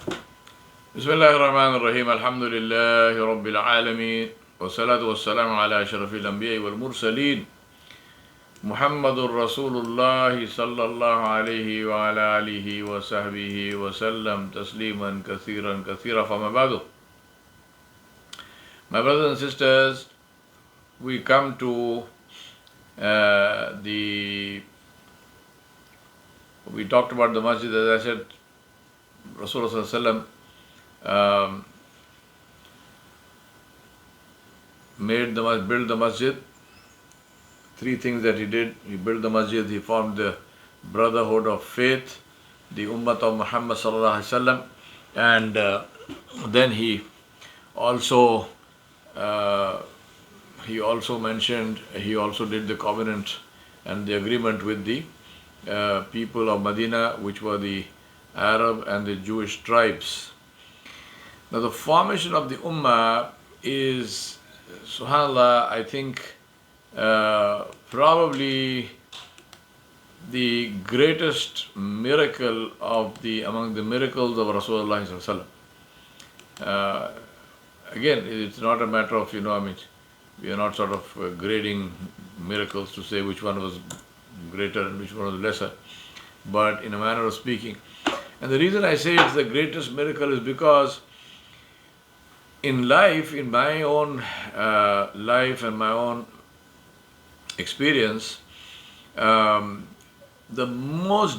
Bismillahirrahmanirrahim. Alhamdulillahi Rabbil Alameen. Wassalatu wassalamu ala ashrafil anbiya wal mursaleen. Muhammadur Rasulullah sallallahu alayhi wa ala alihi wa sahbihi wa sallam tasliman kathiran kathira. Fama ba'du. My brothers and sisters, we come to we talked about the masjid. As I said, Rasulullah built the masjid. Three things that he did: he built the masjid, he formed the brotherhood of faith, the ummah of Muhammad ﷺ, and then he also did the covenant and the agreement with the people of Medina, which were the Arab and the Jewish tribes. Now the formation of the Ummah is, subhanAllah, I think probably the greatest miracle among the miracles of Rasulullah ﷺ. Again, it's not a matter of, we are not sort of grading miracles to say which one was greater and which one was lesser, but in a manner of speaking. And the reason I say it's the greatest miracle is because in life, in my own life and my own experience, the most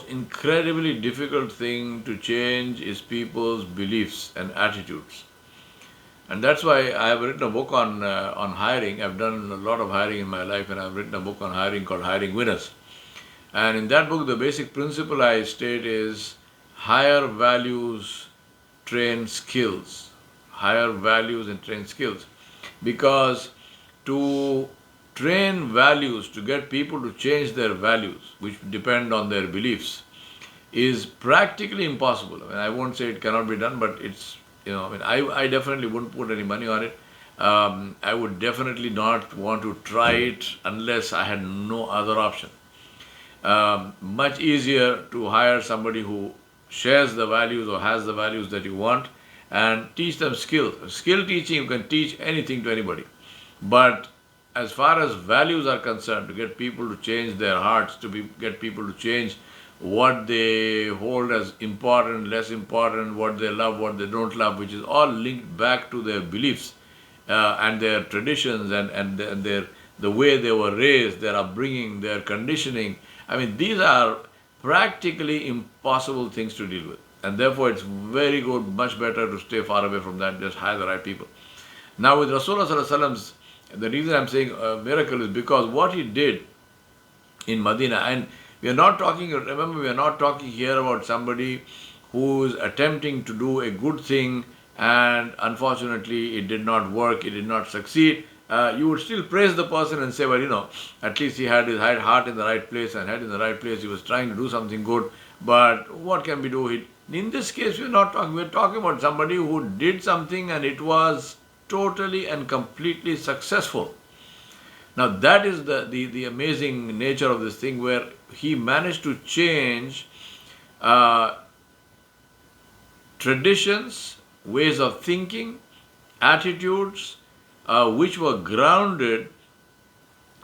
incredibly difficult thing to change is people's beliefs and attitudes. And that's why I have written a book on hiring. I've done a lot of hiring in my life, and I've written a book on hiring called Hiring Winners. And in that book, the basic principle I state is higher values, train skills. Higher values and train skills. Because to train values, to get people to change their values, which depend on their beliefs, is practically impossible. I won't say it cannot be done, but it's, I definitely wouldn't put any money on it. I would definitely not want to try it unless I had no other option. Much easier to hire somebody who shares the values or has the values that you want and teach them skills. Skill teaching, you can teach anything to anybody. But as far as values are concerned, to get people to change their hearts, get people to change what they hold as important, less important, what they love, what they don't love, which is all linked back to their beliefs and their traditions and the way they were raised, their upbringing, their conditioning. These are practically impossible things to deal with. And therefore, it's very good, much better to stay far away from that, just hire the right people. Now, with Rasulullah ﷺ, the reason I'm saying a miracle is because what he did in Medina, and we are not talking here about somebody who is attempting to do a good thing and unfortunately it did not work, it did not succeed. You would still praise the person and say, well, at least he had his heart in the right place and head in the right place. He was trying to do something good. But what can we do? In this case, we're talking about somebody who did something and it was totally and completely successful. Now that is the amazing nature of this thing, where he managed to change traditions, ways of thinking, attitudes, which were grounded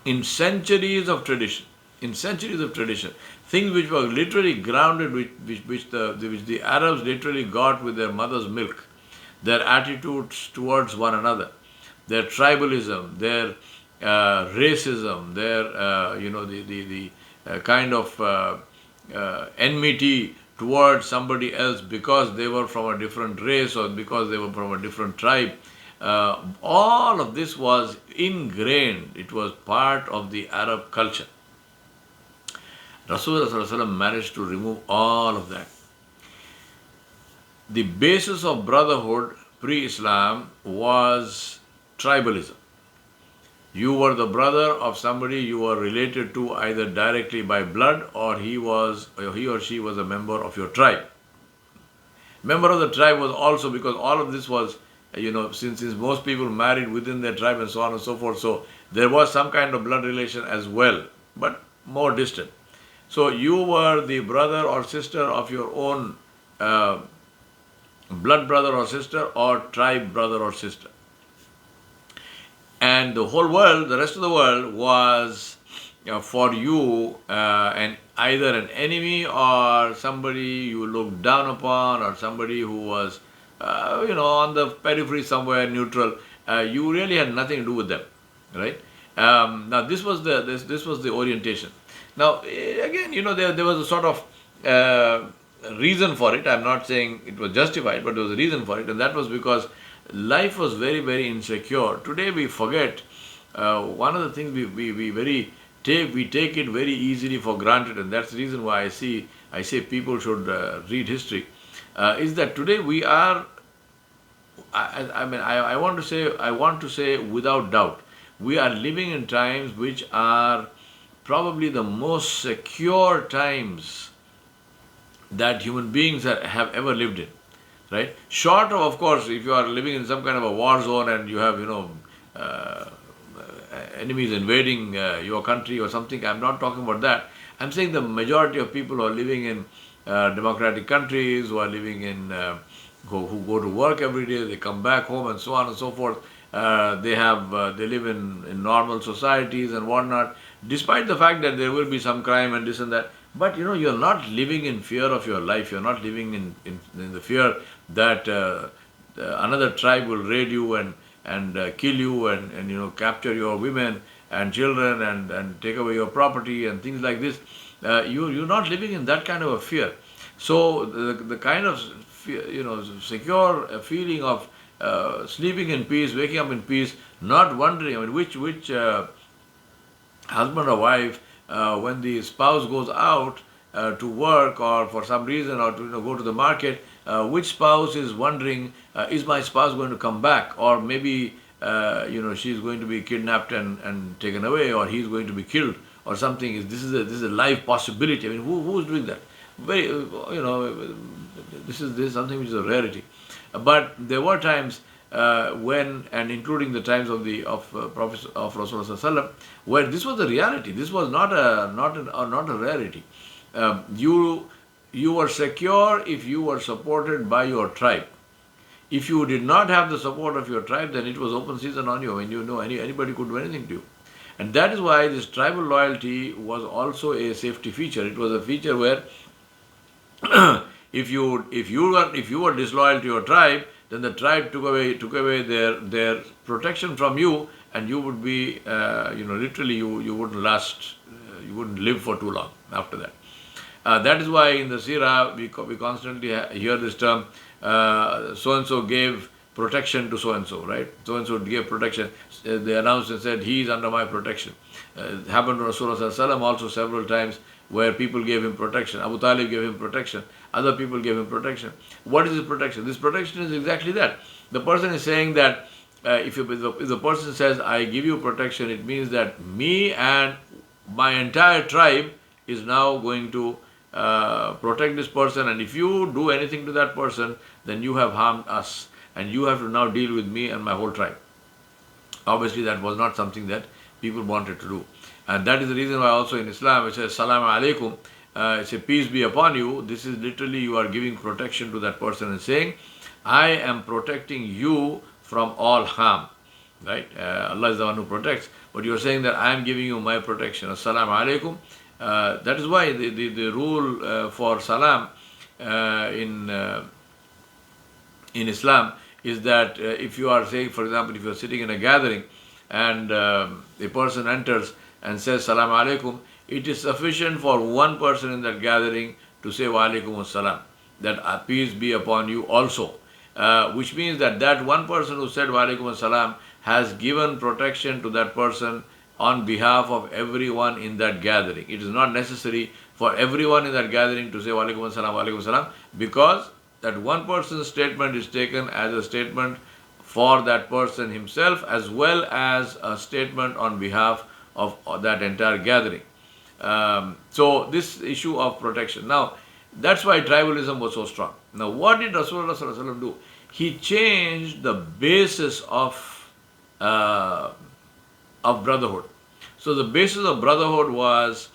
in centuries of tradition. Things which were literally grounded, which the Arabs literally got with their mother's milk. Their attitudes towards one another, their tribalism, their racism, their the kind of enmity towards somebody else because they were from a different race or because they were from a different tribe. All of this was ingrained. It was part of the Arab culture. Rasulullah ﷺ managed to remove all of that. The basis of brotherhood pre-Islam was tribalism. You were the brother of somebody you were related to either directly by blood, or he or she was a member of your tribe. Member of the tribe was also, because all of this was, since most people married within their tribe and so on and so forth, so there was some kind of blood relation as well, but more distant. So you were the brother or sister of your own uh, blood brother or sister, or tribe brother or sister. And the whole world, the rest of the world, was for you an either an enemy or somebody you looked down upon, or somebody who was on the periphery somewhere neutral. You really had nothing to do with them, right? Now this was the orientation. Now again, there was a sort of reason for it. I'm not saying it was justified, but there was a reason for it, and that was because life was very, very insecure. Today we forget one of the things we take it very easily for granted, and that's the reason why I say people should read history. Is that today we are? I want to say without doubt, we are living in times which are probably the most secure times that human beings have ever lived in, right? Short of course, if you are living in some kind of a war zone and you have, uh, enemies invading your country or something, I'm not talking about that. I'm saying the majority of people who are living in democratic countries, who are living in, who go to work every day, they come back home and so on and so forth. They live in normal societies and whatnot, despite the fact that there will be some crime and this and that. But you're not living in fear of your life. You're not living in the fear that another tribe will raid you and kill you and capture your women and children and take away your property and things like this. You're not living in that kind of a fear. So the kind of secure feeling of sleeping in peace, waking up in peace, not wondering. I mean, which husband or wife, when the spouse goes out to work or for some reason, or to go to the market, which spouse is wondering, is my spouse going to come back, or maybe she's going to be kidnapped and taken away, or he's going to be killed or something. This is a live possibility. I mean, who's doing that? Very this is something which is a rarity. But there were times when, and including the times of Prophet of Rasulullah, where this was the reality. This was not a rarity. You were secure if you were supported by your tribe. If you did not have the support of your tribe, then it was open season on you. When anybody could do anything to you. And that is why this tribal loyalty was also a safety feature. It was a feature where if you were disloyal to your tribe, then the tribe took away their protection from you, and you would be literally you wouldn't last, you wouldn't live for too long after that. That is why in the Sirah we constantly hear this term, so and so gave protection to so and so, right? So and so gave protection. They announced and said, he is under my protection. It happened to Rasulullah also several times, where people gave him protection. Abu Talib gave him protection. Other people gave him protection. What is this protection? This protection is exactly that. The person is saying that if the person says, I give you protection, it means that me and my entire tribe is now going to protect this person, and if you do anything to that person, then you have harmed us, and you have to now deal with me and my whole tribe. Obviously, that was not something that people wanted to do. And that is the reason why also in Islam it says, Salaam alaikum, it's a peace be upon you. This is literally you are giving protection to that person and saying, I am protecting you from all harm. Right? Allah is the one who protects. But you are saying that I am giving you my protection. Assalamu alaikum. That is why the rule for salam in Islam is that if you are saying, for example, if you are sitting in a gathering and a person enters and says Salam alaikum, it is sufficient for one person in that gathering to say Wa alaikum assalam, that peace be upon you also, which means that one person who said Wa alaikum assalam has given protection to that person on behalf of everyone in that gathering. It is not necessary for everyone in that gathering to say Wa alaikum assalam, because that one person's statement is taken as a statement for that person himself, as well as a statement on behalf of that entire gathering. So this issue of protection. Now, that's why tribalism was so strong. Now, what did Rasulullah do? He changed the basis of brotherhood. So the basis of brotherhood was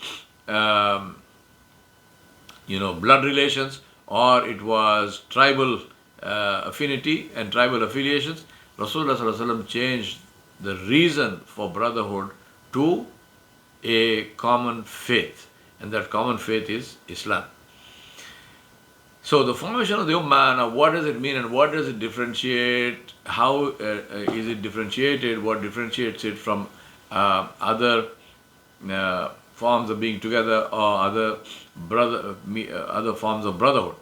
blood relations, or it was tribal affinity and tribal affiliations. Rasulullah changed the reason for brotherhood to a common faith, and that common faith is Islam. So the formation of the Ummah, now what does it mean and what does it differentiate? How is it differentiated? What differentiates it from other forms of being together, or other forms of brotherhood?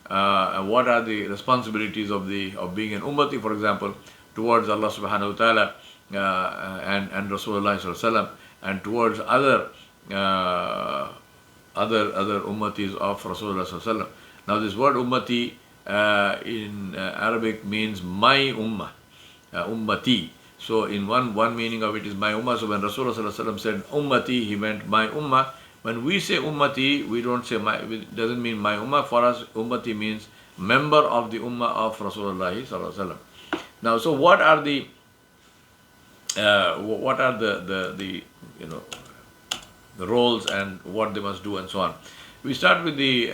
And what are the responsibilities of being an ummati, for example, towards Allah subhanahu wa ta'ala and Rasulullah sallallahu alaihi wasallam, and towards other ummatis of Rasulullah sallallahu alaihi wasallam. Now this word ummati in Arabic means my ummah, ummati. So in one meaning of it is my ummah. So when Rasulullah sallallahu alaihi wasallam said ummati, he meant my ummah. When we say ummati, we don't say my, it doesn't mean my ummah. For us, ummati means member of the ummah of Rasulullah sallallahu alaihi wasallam. Now, so what are the roles and what they must do and so on. We start with the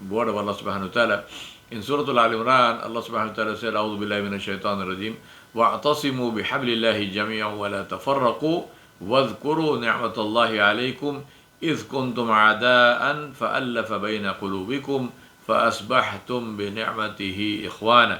word of Allah subhanahu wa ta'ala. In Surah Al-Imran, Allah subhanahu wa ta'ala said, "A'udhu billahi minash shaitanir rajim. Wa'tasimu bihablillahi jami'an wa la tafarraqu wadhkuru ni'matallahi alaykum idh kuntum a'da'an fa'allafa bayna qulubikum فأصبحتم بنعمته إخوانا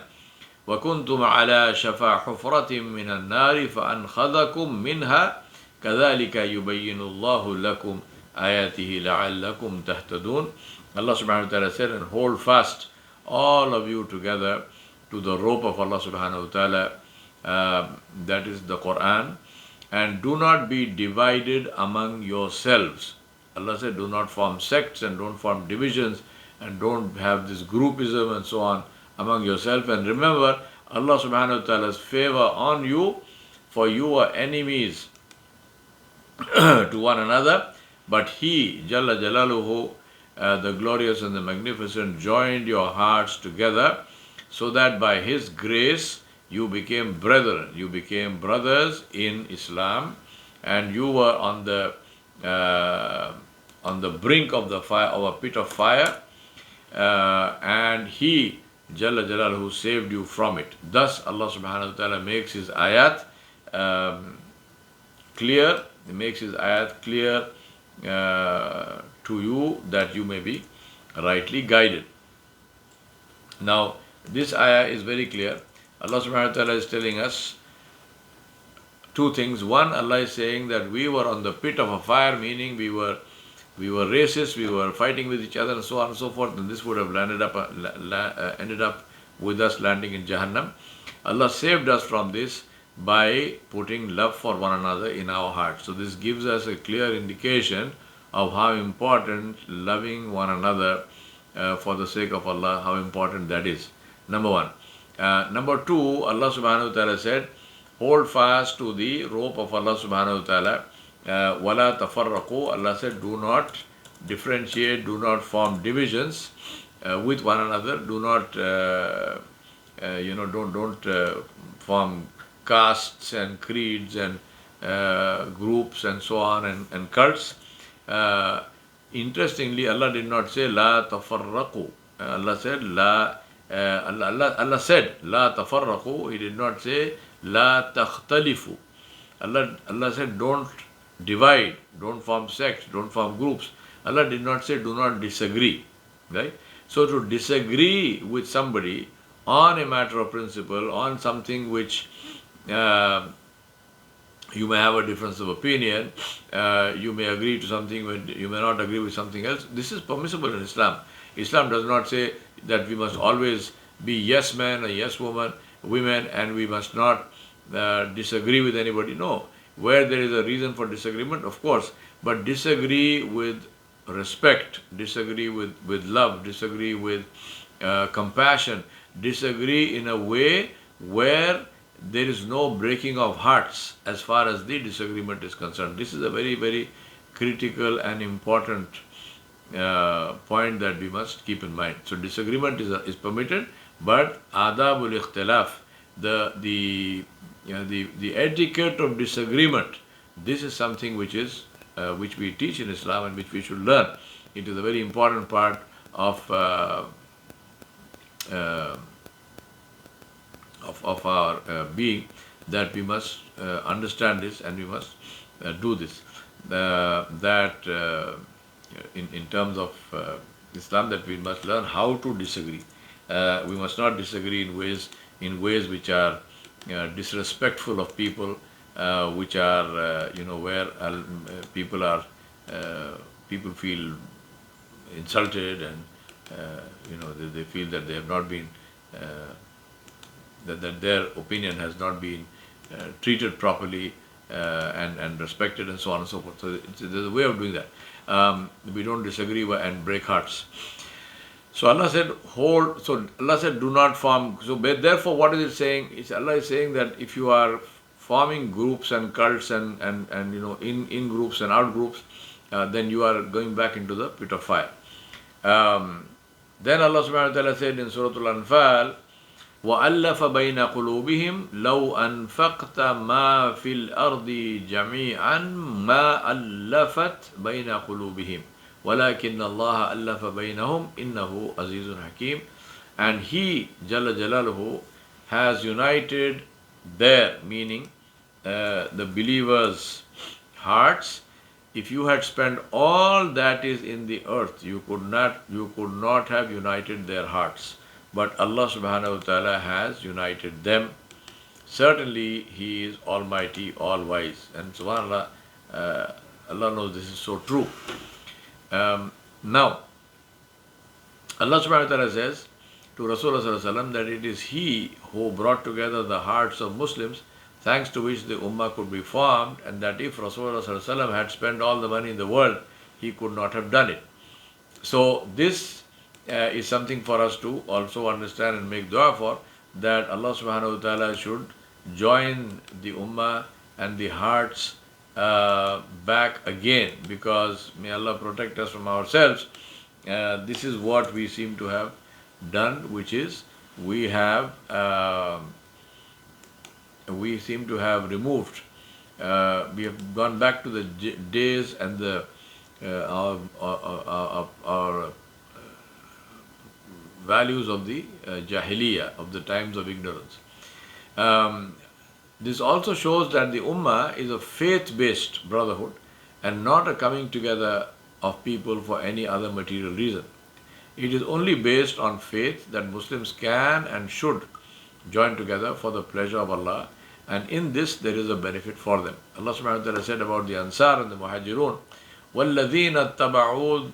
وكنتم على شفا حفرة من النار فأنقذكم منها كذلك يبين الله لكم آياته لعلكم تهتدون." Allah subhanahu wa ta'ala said, "And hold fast all of you together to the rope of Allah subhanahu wa ta'ala, that is the Quran, and do not be divided among yourselves." Allah said, do not form sects and don't form divisions and don't have this groupism and so on among yourself. And remember Allah subhanahu wa ta'ala's favor on you, for you are enemies to one another, but He, Jalla Jalaluhu, the glorious and the magnificent, joined your hearts together so that by His grace you became brethren, you became brothers in Islam, and you were on the brink of the fire, of a pit of fire, and He, Jalla Jalaluhu, saved you from it. Thus Allah subhanahu wa ta'ala makes His ayat clear. He makes His ayat clear to you, that you may be rightly guided. Now this ayah is very clear. Allah subhanahu wa ta'ala is telling us two things. One, Allah is saying that we were on the pit of a fire, meaning we were racist, we were fighting with each other and so on and so forth, and this would have ended up with us landing in Jahannam. Allah saved us from this by putting love for one another in our hearts. So this gives us a clear indication of how important loving one another for the sake of Allah, how important that is. Number one. Number two, Allah subhanahu wa ta'ala said, hold fast to the rope of Allah subhanahu wa ta'ala. Wala tafarraqu. Allah said, do not differentiate, do not form divisions with one another. Do not, don't form castes and creeds and groups and so on and cults. Interestingly, Allah did not say la tafarraqu. Allah said Allah said la tafarraqu. He did not say la takhtalifu. Allah said don't divide, don't form sects, don't form groups. Allah did not say do not disagree, right? So to disagree with somebody on a matter of principle, on something which you may have a difference of opinion, you may agree to something when you may not agree with something else. This is permissible in Islam. Islam does not say that we must always be yes men or yes women, and we must not disagree with anybody. No. Where there is a reason for disagreement, of course, but disagree with respect, disagree with love, disagree with compassion, disagree in a way where there is no breaking of hearts as far as the disagreement is concerned. This is a very, very critical and important point that we must keep in mind. So disagreement is permitted, but adabul ikhtilaf, the etiquette of disagreement, this is something which we teach in Islam and which we should learn. it is a very important part of uh, of our being, that we must understand this and we must do this. That in terms of Islam, that we must learn how to disagree. We must not disagree in ways which are disrespectful of people, which are where people are people feel insulted, and they feel that they have not been that their opinion has not been treated properly and respected, and so on and so forth. So there's a way of doing that. We don't disagree and break hearts. So Allah said, hold. So Allah said, do not form. So therefore, what is it saying? Allah is saying that if you are forming groups and cults and in groups and out groups, then you are going back into the pit of fire. Then Allah subhanahu wa ta'ala said in Surah Al-Anfal, وَأَلَّفَ بَيْنَ قُلُوبِهِمْ لَوْ أَنفَقْتَ مَا فِي الْأَرْضِ جَمِيعًا مَا أَلَّفَتْ بَيْنَ قُلُوبِهِمْ وَلَكِنَّ اللَّهَ أَلَّفَ بَيْنَهُمْ إِنَّهُ عَزِيزٌ حَكِيمٌ. And He, Jalla Jalaluhu, has united their, meaning the believers' hearts. If you had spent all that is in the earth, you could not have united their hearts. But Allah subhanahu wa ta'ala has united them. Certainly He is Almighty, All-Wise. And subhanAllah, Allah knows this is so true. Now, Allah subhanahu wa ta'ala says to Rasulullah that it is He who brought together the hearts of Muslims, thanks to which the Ummah could be formed, and that if Rasulullah had spent all the money in the world, he could not have done it. So this is something for us to also understand and make dua for, that Allah subhanahu wa ta'ala should join the Ummah and the hearts back again, because may Allah protect us from ourselves. This is what we seem to have done, which is we seem to have removed, we have gone back to the days and the our values of the Jahiliyyah, of the times of ignorance. This also shows that the Ummah is a faith-based brotherhood and not a coming together of people for any other material reason. It is only based on faith that Muslims can and should join together for the pleasure of Allah, and in this there is a benefit for them. Allah subhanahu wa ta'ala said about the Ansar and the Muhajirun, وَالَّذِينَ اتَّبَعُوا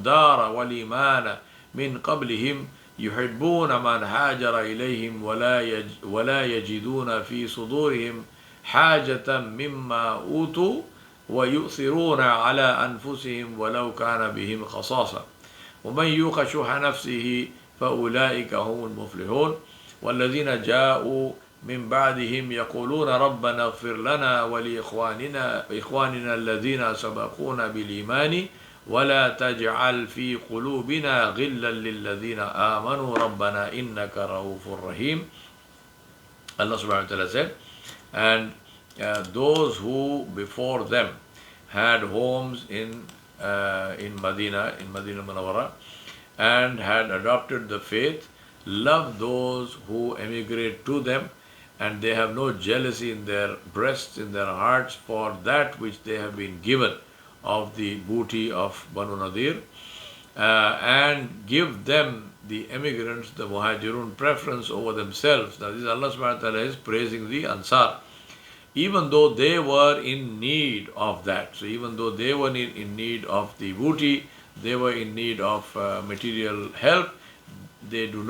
الدَّارَ وَالْإِيمَانَ مِنْ قَبْلِهِمْ يُحِبُّونَ مَنْ هَاجَرَ إِلَيْهِمْ وَلَا يَجِدُونَ فِي صُدُورِهِمْ حَاجَةً مِمَّا أُوتُوا وَيُؤْثِرُونَ عَلَى أَنفُسِهِمْ وَلَوْ كَانَ بِهِمْ خَصَاصَةٌ وَمَنْ يُوقَ شُحَّ نَفْسِهِ فَأُولَئِكَ هُمُ الْمُفْلِحُونَ وَالَّذِينَ جَاءُوا من بعدهم يقولون ربنا اغفر لنا ولإخواننا الذين سبقونا بالإيمان ولا تجعل في قلوبنا غلا للذين آمنوا ربنا إنك رؤوف رحيم. Allah subhanahu wa ta'ala said, and those who before them had homes in Medina Munawwara, and had adopted the faith, love those who emigrate to them, and they have no jealousy in their breasts, in their hearts, for that which they have been given of the booty of Banu Nadir, and give them, the emigrants, the Muhajirun, preference over themselves. Now this is Allah subhanahu wa ta'ala is praising the Ansar, even though they were in need of that. So even though they were in need of the booty, they were in need of material help, they are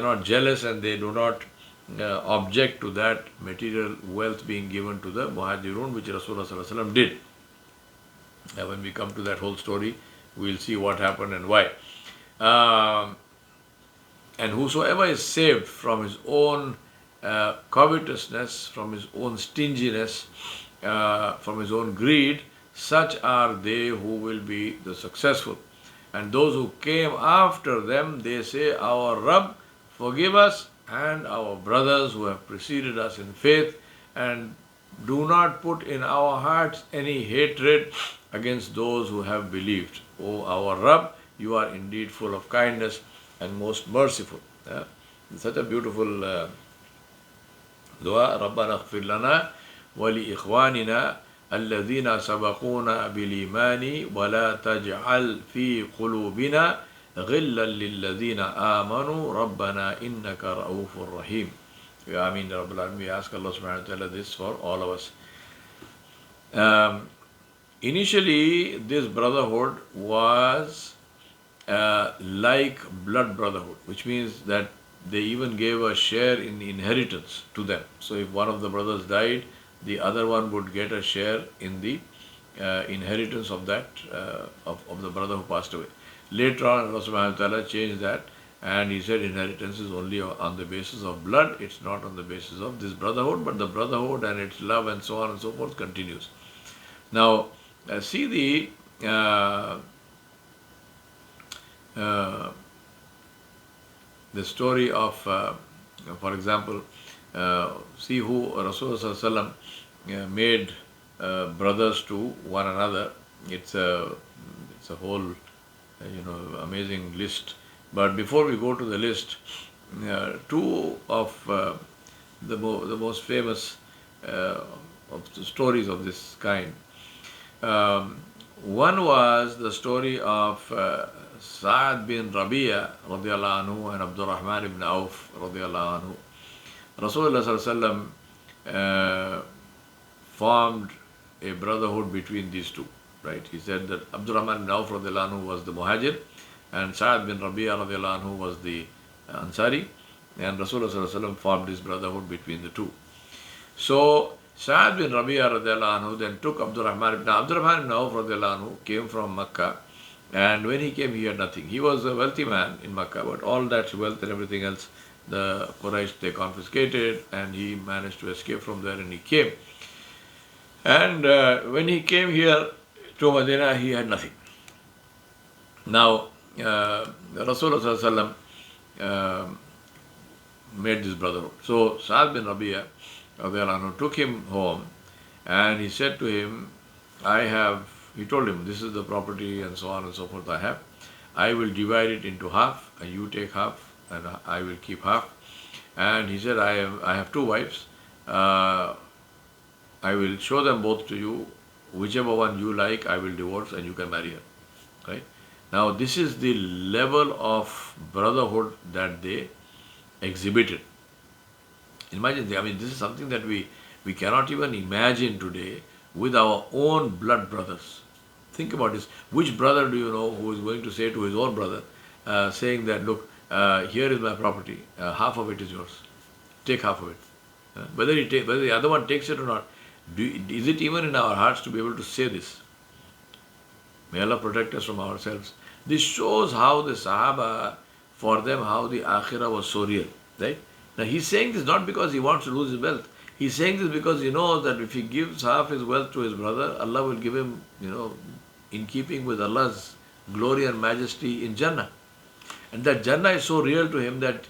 not jealous, and they do not object to that material wealth being given to the Muhajirun, which Rasulullah did. When we come to that whole story, we will see what happened and why. And whosoever is saved from his own covetousness, from his own stinginess, from his own greed, such are they who will be the successful. And those who came after them, they say, our Rabb, forgive us and our brothers who have preceded us in faith, and do not put in our hearts any hatred against those who have believed. O our Rabb, you are indeed full of kindness and most merciful. It's such a beautiful dua. رَبَّنَا اغْفِرْ لَنَا وَلِإِخْوَانِنَا الَّذِينَ سَبَقُونَا بِالْإِيمَانِ وَلَا تَجْعَلْ فِي قُلُوبِنَا غِلًّا لِلَّذِينَ آمَنُوا رَبَّنَا إِنَّكَ رَءُوفٌ رَحِيمٌ. I mean, we ask Allah subhanahu wa ta'ala this for all of us. Initially, this brotherhood was like blood brotherhood, which means that they even gave a share in inheritance to them. So if one of the brothers died, the other one would get a share in the inheritance of that of the brother who passed away. Later on, Allah subhanahu wa ta'ala changed that, and He said inheritance is only on the basis of blood. It's not on the basis of this brotherhood, but the brotherhood and its love and so on and so forth continues. Now, see the story of, for example, see who Rasulullah made brothers to one another. It's a whole amazing list. But before we go to the list, two of the most famous of the stories of this kind. One was the story of Sa'ad bin Rabi'a radiallahu anhu and Abdurrahman ibn Auf radiallahu anhu. Rasulullah formed a brotherhood between these two. Right? He said that Abdurrahman ibn Auf radiallahu anhu was the Muhajir, and Sa'ad bin Rabi'a radiallahu anhu was the Ansari, and Rasulullah formed this brotherhood between the two. So Sa'ad bin Rabi'a radiallahu anhu then took Abdurrahman ibn Auf radiallahu anhu came from Makkah, and when he came he had nothing. He was a wealthy man in Makkah, but all that wealth and everything else the Quraysh they confiscated, and he managed to escape from there, and he came. And when he came here to Medina, he had nothing. Now Rasulullah made this brotherhood. So Sa'ad bin Rabi'a took him home, and he said to him, he told him, this is the property and so on and so forth I will divide it into half, and you take half, and I will keep half. And he said, I have two wives, I will show them both to you, whichever one you like I will divorce and you can marry her. Right? Now this is the level of brotherhood that they exhibited. Imagine, this is something that we cannot even imagine today with our own blood brothers. Think about this. Which brother do you know who is going to say to his own brother, saying that, look, here is my property, half of it is yours, take half of it. Whether the other one takes it or not, is it even in our hearts to be able to say this? May Allah protect us from ourselves. This shows how the Sahaba, for them, how the Akhirah was so real. Right? Now he's saying this not because he wants to lose his wealth. He's saying this because he knows that if he gives half his wealth to his brother, Allah will give him, in keeping with Allah's glory and majesty in Jannah. And that Jannah is so real to him that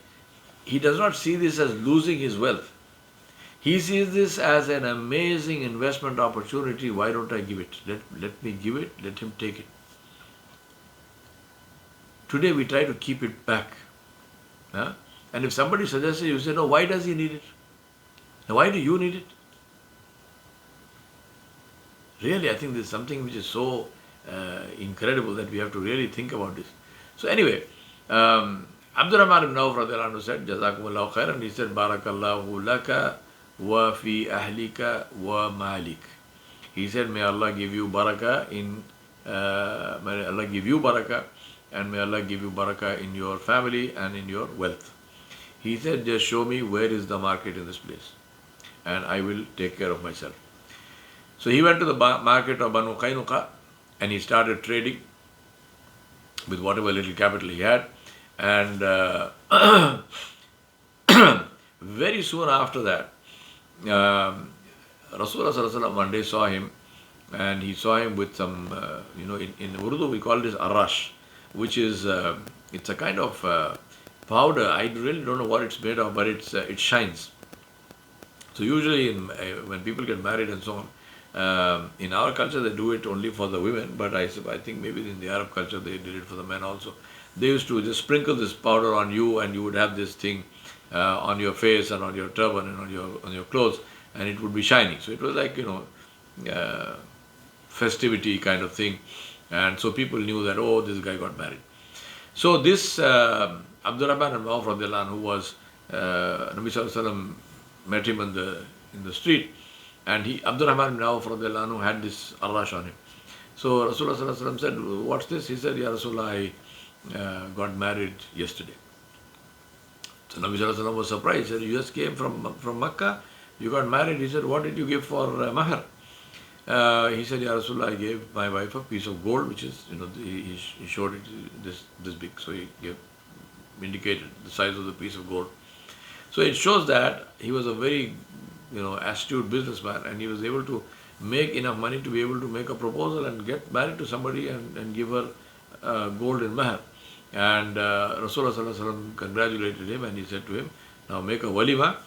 he does not see this as losing his wealth. He sees this as an amazing investment opportunity. Why don't I give it? Let me give it, let him take it. Today we try to keep it back. And if somebody suggests it, you say, no, why does he need it? Now, why do you need it? Really, I think this is something which is so incredible that we have to really think about this. So anyway, Abdurrahman ibn Auf radiallahu anhu said, Jazakumullahu khairan, and he said, Barakallahu laka wa fi ahlika wa malik. He said, may Allah give you barakah may Allah give you barakah, and may Allah give you barakah in your family and in your wealth. He said, just show me where is the market in this place, and I will take care of myself. So he went to the market of Banu Qaynuqa, and he started trading with whatever little capital he had. And very soon after that, Rasulullah one day saw him, and he saw him with some, in Urdu we call this arash, which is, it's a kind of powder. I really don't know what it's made of, but it shines. So usually when people get married and so on, in our culture they do it only for the women, but I think maybe in the Arab culture they did it for the men also. They used to just sprinkle this powder on you, and you would have this thing on your face and on your turban and on your clothes, and it would be shiny. So it was like, festivity kind of thing, and so people knew that, oh, this guy got married. So this Abdurrahman ibn Auf radiallahu anhu was Nabi Sallallahu Alaihi Wasallam met him in the street, and Abdurrahman ibn Auf radiallahu anhu had this arash on him. So Rasulullah Sallallahu Alaihi Wasallam said, what's this? He said, Ya Rasulullah, I got married yesterday. So Nabi Sallallahu Alaihi Wasallam was surprised. He said, you just came from Makkah, you got married. He said, what did you give for mahar? He said, Ya Rasulullah, I gave my wife a piece of gold, which is, he showed it this big. So he indicated the size of the piece of gold. So it shows that he was a very, astute businessman, and he was able to make enough money to be able to make a proposal and get married to somebody and give her gold in mahar. And Rasulullah Sallallahu Alaihi Wasallam congratulated him, and he said to him, now make a walima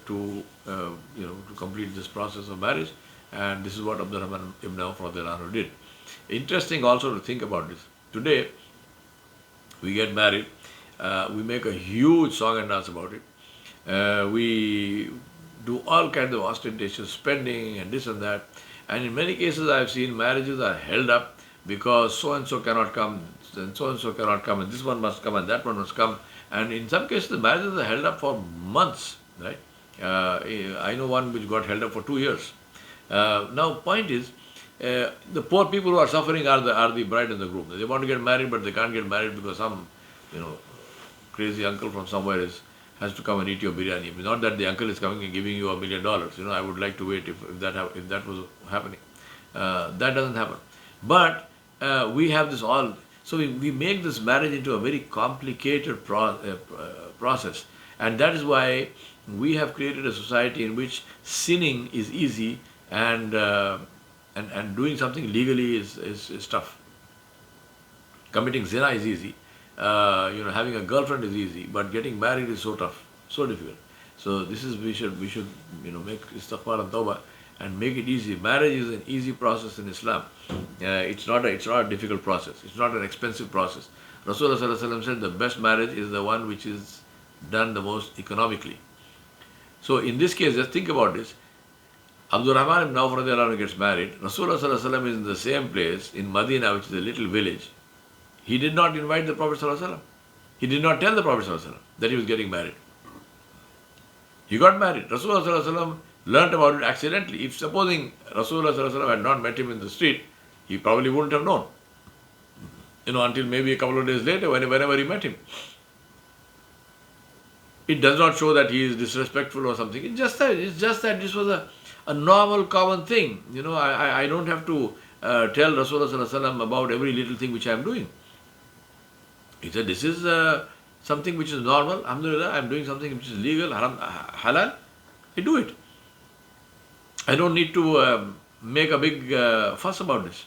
to complete this process of marriage. And this is what Abdurrahman ibn Auf radiallahu anhu did. Interesting also to think about this. Today, we get married, we make a huge song and dance about it. We do all kinds of ostentatious spending and this and that. And in many cases, I have seen marriages are held up because so-and-so cannot come, and so-and-so cannot come, and this one must come, and that one must come. And in some cases, the marriages are held up for months, right? I know one which got held up for 2 years. Now, point is, the poor people who are suffering are the bride and the groom. They want to get married, but they can't get married because some, crazy uncle from somewhere has to come and eat your biryani. Not that the uncle is coming and giving you $1 million. I would like to wait if that was happening. That doesn't happen. But we have this all. So we make this marriage into a very complicated process, and that is why we have created a society in which sinning is easy. And doing something legally is tough. Committing zina is easy. Having a girlfriend is easy, but getting married is so tough, so difficult. So this is we should make istighfar and tawbah and make it easy. Marriage is an easy process in Islam. It's not a difficult process. It's not an expensive process. Rasulullah Sallallahu Alaihi Wasallam said the best marriage is the one which is done the most economically. So in this case, just think about this. Abdurrahman ibn Auf radiallahu anhu gets married. Rasulullah Sallallahu Alaihi Wasallam is in the same place in Medina, which is a little village. He did not invite the Prophet Sallallahu Alaihi Wasallam. He did not tell the Prophet Sallallahu Alaihi Wasallam that he was getting married. He got married. Rasulullah Sallallahu Alaihi Wasallam learnt about it accidentally. If supposing Rasulullah Sallallahu Alaihi Wasallam had not met him in the street, he probably wouldn't have known. Until maybe a couple of days later, whenever he met him. It does not show that he is disrespectful or something. It's just that this was a normal, common thing. I don't have to tell Rasulullah Sallallahu Alaihi Wasallam about every little thing which I am doing. He said, this is something which is normal. Alhamdulillah, I am doing something which is legal, haram, halal. I do it. I don't need to make a big fuss about this.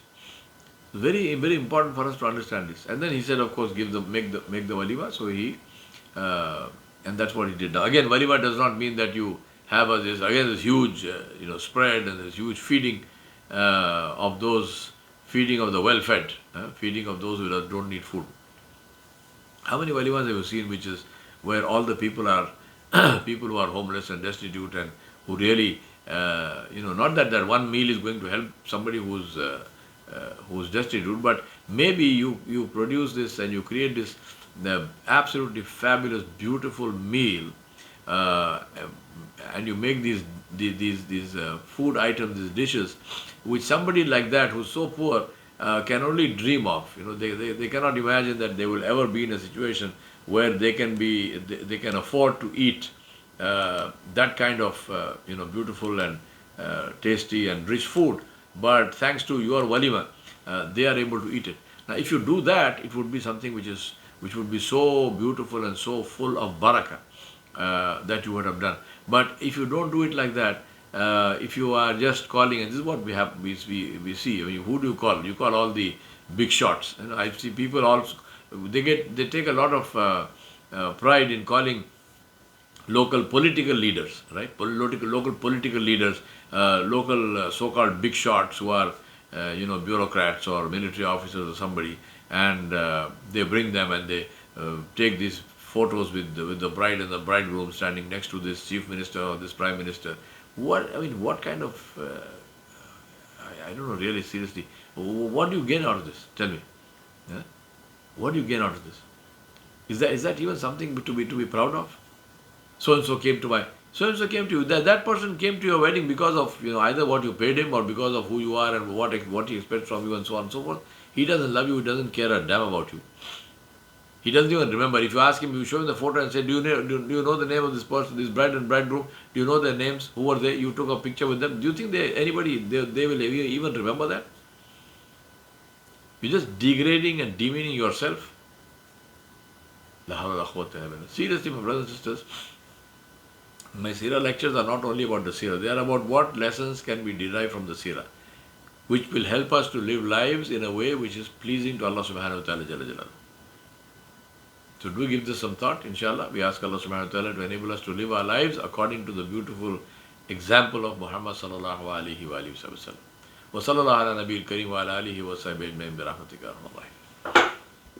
It's very, very important for us to understand this. And then he said, of course, make the walima. So and that's what he did. Now, again, walima does not mean that you have this huge, spread and this huge feeding of the well-fed, feeding of those who don't need food. How many walimas have you seen where all the people are people who are homeless and destitute and who really, not that one meal is going to help somebody who's destitute, but maybe you produce this and you create this the absolutely fabulous, beautiful meal, and you make these food items, these dishes, which somebody like that who's so poor can only dream of. They cannot imagine that they will ever be in a situation where they can afford to eat that kind of beautiful and tasty and rich food. But thanks to your walima, they are able to eat it. Now, if you do that, it would be something which would be so beautiful and so full of barakah that you would have done. But if you don't do it like that, if you are just calling, and this is what we see. I mean, who do you call? You call all the big shots. I see people also. They take a lot of pride in calling local political leaders, right? Local political leaders, local so-called big shots who are, bureaucrats or military officers or somebody, and they bring them and they take these photos with the bride and the bridegroom standing next to this chief minister or this prime minister. What kind of, I don't know, really, seriously, what do you gain out of this? Tell me. Yeah? What do you gain out of this? Is that even something to be proud of? So and so came to my so and so came to you. That person came to your wedding because of either what you paid him or because of who you are and what he expects from you and so on and so forth. He doesn't love you. He doesn't care a damn about you. He doesn't even remember. If you ask him, you show him the photo and say, do you know the name of this person, this bride and bridegroom? Do you know their names? Who were they? You took a picture with them. Do you think they will even remember that? You're just degrading and demeaning yourself. La hawla wa la quwwata illa billah. Seriously, my brothers and sisters, my seerah lectures are not only about the seerah, they are about what lessons can be derived from the seerah, which will help us to live lives in a way which is pleasing to Allah subhanahu wa ta'ala jalla jalaluhu. So do give this some thought, inshallah. We ask Allah subhanahu wa ta'ala to enable us to live our lives according to the beautiful example of Muhammad sallallahu alayhi wa sallam. Wa sallallahu ala nabiyil kareem wa ala alihi wa sahbihi ajma'in bi rahmatika ya arhamar rahimin.